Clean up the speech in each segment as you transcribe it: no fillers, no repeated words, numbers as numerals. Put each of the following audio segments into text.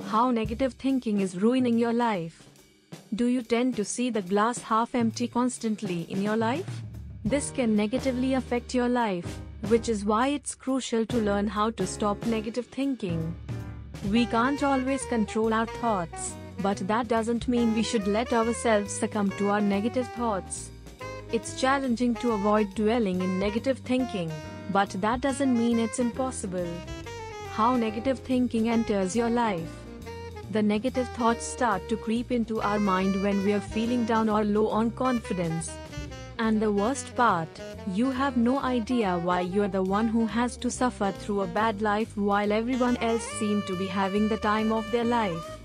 How negative thinking is ruining your life. Do you tend to see the glass half empty constantly in your life? This can negatively affect your life, which is why it's crucial to learn how to stop negative thinking. We can't always control our thoughts, but that doesn't mean we should let ourselves succumb to our negative thoughts. It's challenging to avoid dwelling in negative thinking, but that doesn't mean it's impossible. How negative thinking enters your life. The negative thoughts start to creep into our mind when we are feeling down or low on confidence. And the worst part, you have no idea why you're the one who has to suffer through a bad life while everyone else seems to be having the time of their life.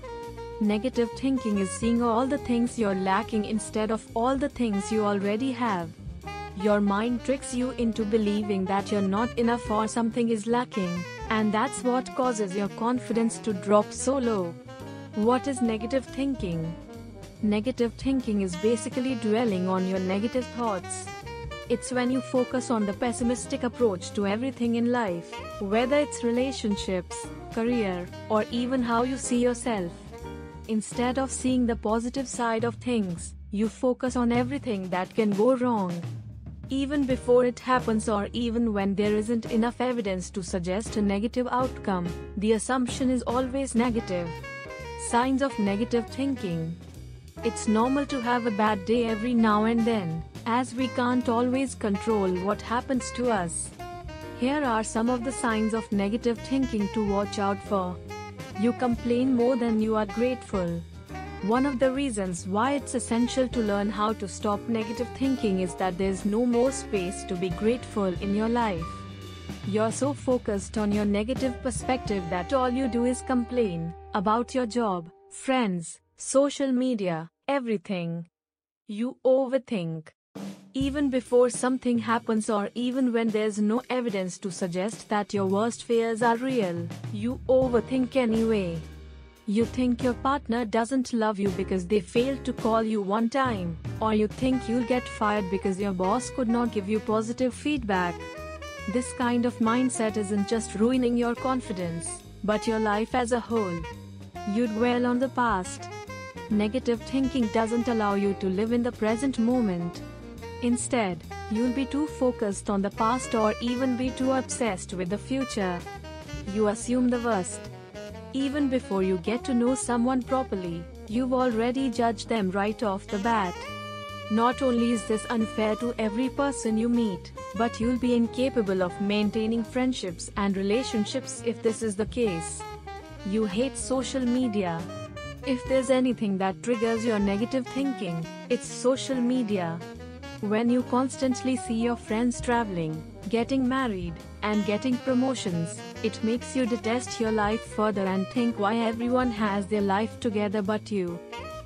Negative thinking is seeing all the things you're lacking instead of all the things you already have. Your mind tricks you into believing that you're not enough or something is lacking, and that's what causes your confidence to drop so low. What is negative thinking? Negative thinking is basically dwelling on your negative thoughts. It's when you focus on the pessimistic approach to everything in life, whether it's relationships, career, or even how you see yourself. Instead of seeing the positive side of things, you focus on everything that can go wrong. Even before it happens or even when there isn't enough evidence to suggest a negative outcome, the assumption is always negative. Signs of negative thinking. It's normal to have a bad day every now and then, as we can't always control what happens to us. Here are some of the signs of negative thinking to watch out for. You complain more than you are grateful. One of the reasons why it's essential to learn how to stop negative thinking is that there's no more space to be grateful in your life. You're so focused on your negative perspective that all you do is complain about your job, friends, social media, everything. You overthink. Even before something happens or even when there's no evidence to suggest that your worst fears are real, you overthink anyway. You think your partner doesn't love you because they failed to call you one time, or you think you'll get fired because your boss could not give you positive feedback. This kind of mindset isn't just ruining your confidence, but your life as a whole. You dwell on the past. Negative thinking doesn't allow you to live in the present moment. Instead, you'll be too focused on the past or even be too obsessed with the future. You assume the worst. Even before you get to know someone properly, you've already judged them right off the bat. Not only is this unfair to every person you meet, but you'll be incapable of maintaining friendships and relationships if this is the case. You hate social media. If there's anything that triggers your negative thinking, it's social media. When you constantly see your friends traveling, getting married, and getting promotions, it makes you detest your life further and think why everyone has their life together but you.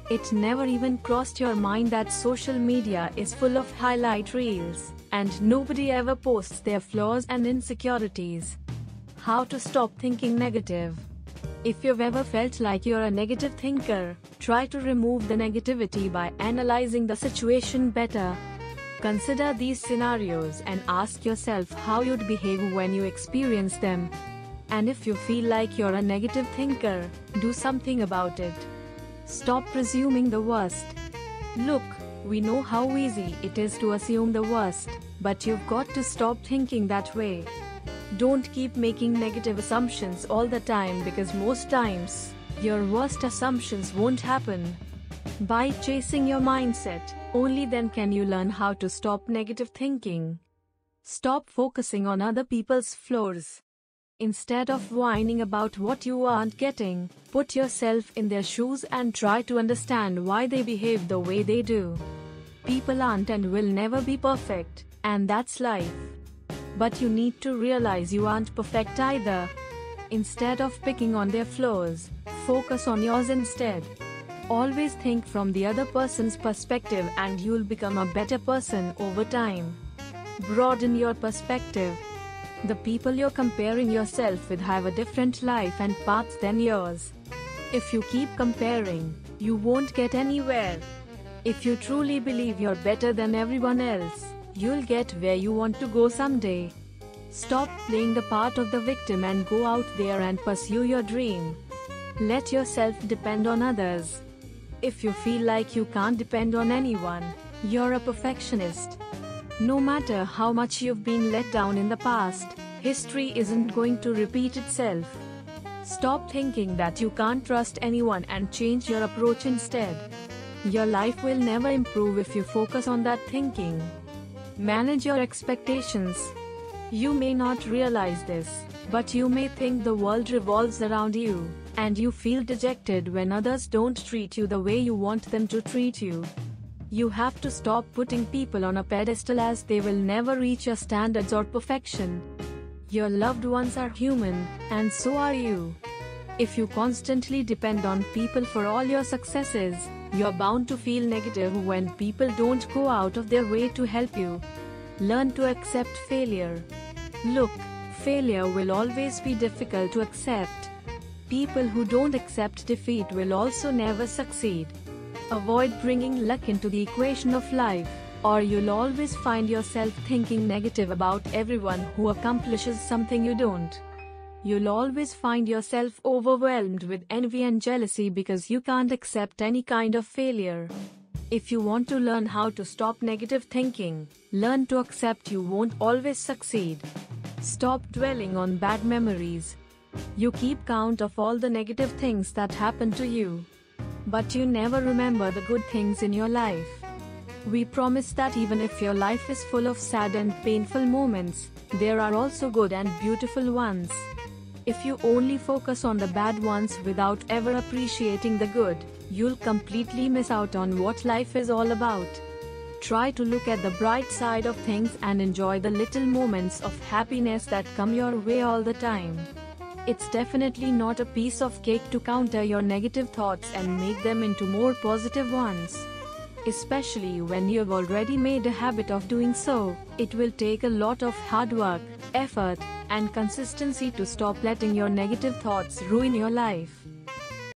It never even crossed your mind that social media is full of highlight reels, and nobody ever posts their flaws and insecurities. How to stop thinking negative. If you've ever felt like you're a negative thinker, try to remove the negativity by analyzing the situation better. Consider these scenarios and ask yourself how you'd behave when you experience them. And if you feel like you're a negative thinker, do something about it. Stop presuming the worst. Look, we know how easy it is to assume the worst, but you've got to stop thinking that way. Don't keep making negative assumptions all the time because most times, your worst assumptions won't happen. By chasing your mindset, only then can you learn how to stop negative thinking. Stop focusing on other people's flaws. Instead of whining about what you aren't getting, put yourself in their shoes and try to understand why they behave the way they do. People aren't and will never be perfect, and that's life. But you need to realize you aren't perfect either. Instead of picking on their flaws, focus on yours instead. Always think from the other person's perspective and you'll become a better person over time. Broaden your perspective. The people you're comparing yourself with have a different life and path than yours. If you keep comparing, you won't get anywhere. If you truly believe you're better than everyone else, you'll get where you want to go someday. Stop playing the part of the victim and go out there and pursue your dream. Let yourself depend on others. If you feel like you can't depend on anyone, you're a perfectionist. No matter how much you've been let down in the past, history isn't going to repeat itself. Stop thinking that you can't trust anyone and change your approach instead. Your life will never improve if you focus on that thinking. Manage your expectations. You may not realize this, but you may think the world revolves around you, and you feel dejected when others don't treat you the way you want them to treat you. You have to stop putting people on a pedestal, as they will never reach your standards or perfection. Your loved ones are human, and so are you. If you constantly depend on people for all your successes, you're bound to feel negative when people don't go out of their way to help you. Learn to accept failure. Look, failure will always be difficult to accept. People who don't accept defeat will also never succeed. Avoid bringing luck into the equation of life, or you'll always find yourself thinking negative about everyone who accomplishes something you don't. You'll always find yourself overwhelmed with envy and jealousy because you can't accept any kind of failure. If you want to learn how to stop negative thinking, learn to accept you won't always succeed. Stop dwelling on bad memories. You keep count of all the negative things that happen to you, but you never remember the good things in your life. We promise that even if your life is full of sad and painful moments, there are also good and beautiful ones. If you only focus on the bad ones without ever appreciating the good, you'll completely miss out on what life is all about. Try to look at the bright side of things and enjoy the little moments of happiness that come your way all the time. It's definitely not a piece of cake to counter your negative thoughts and make them into more positive ones. Especially when you've already made a habit of doing so, it will take a lot of hard work, effort, and consistency to stop letting your negative thoughts ruin your life.